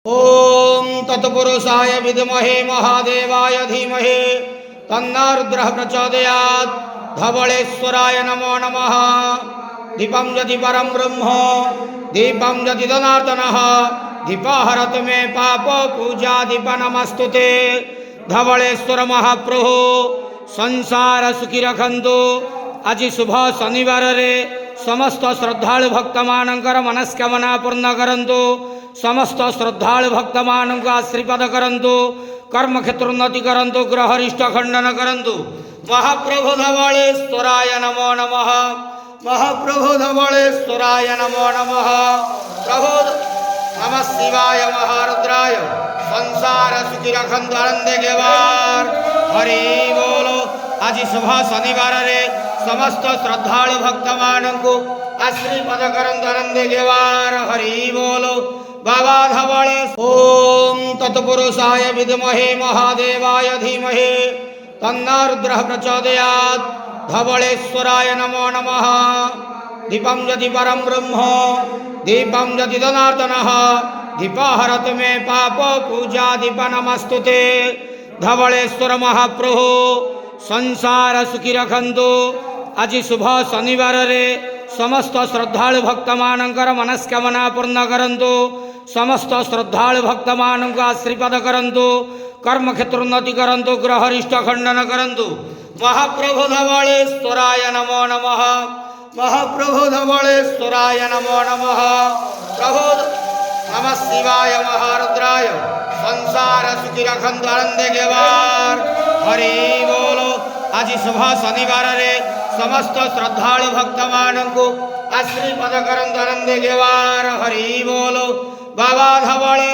ओम तत्पुरुषाय विद्महे महादेवाय धीमहि तन्नो रुद्रः प्रचोदयात्। धवलेश्वराय नमो नमः। दीपं यदि परं ब्रह्म दीपं यदि जनार्दनः दीपाहरतु मे पापो पूजा दीप नमस्तुते। धवलेश्वर महाप्रभु संसार सुखी रखंतु। आज शुभ शनिवार रे समस्त श्रद्धालु भक्त मानकर मनस्कामना पूर्ण करंतु। समस्त श्रद्धालु भक्त मान को आशीर्वाद करंतु। कर्म क्षेत्र उन्नति करंतु। ग्रहरिष्ट खंडन करंतु। महाप्रभु धवलेश्वराय नमो नमः। महाप्रभु धवलेश्वराय नमो नमः। प्रभु नमः शिवाय महारुद्राय संसार सुखी रखंतु आनंदे गेवार। हरि बोलो। आज शुभ शनिवार रे समस्त श्रद्धालु भक्त मान को आशीर्वाद करंतु आनंदे गेवार। हरि बोलो। बाबा धवले। ओम तत्पुरुषाय विद्महे महादेवाय धीमहि तन्नो रुद्रः प्रचोदयात्। धवलेश्वराय नमो नमः। दीपं यदि परं ब्रह्म दीपं यदि जनार्दनः दीपाहरतु मे पापो पूजा दीप नमस्तुते। धवलेश्वर महाप्रभु संसार सुखी रखंतु। आज शुभ शनिवार रे समस्त श्रद्धालु भक्त मानकर मनस्कामना पूर्ण करंतु। समस्त श्रद्धालु भक्त मान को आशीर्वाद करंतु। कर्म क्षेत्र उन्नति करंतु। ग्रहरिष्ट खंडन करंतु। महाप्रभु धवलेश्वराय नमो नमः। महाप्रभु धवलेश्वराय नमो नमः। प्रभु नमः शिवाय महारुद्राय संसार सुखी रखंतु आनंदे गेवार। हरि बोलो। आज शुभ शनिवार रे समस्त श्रद्धालु भक्त मान को आशीर्वाद करंतु आनंदे गेवार। हरि बोलो। बाबा धवले।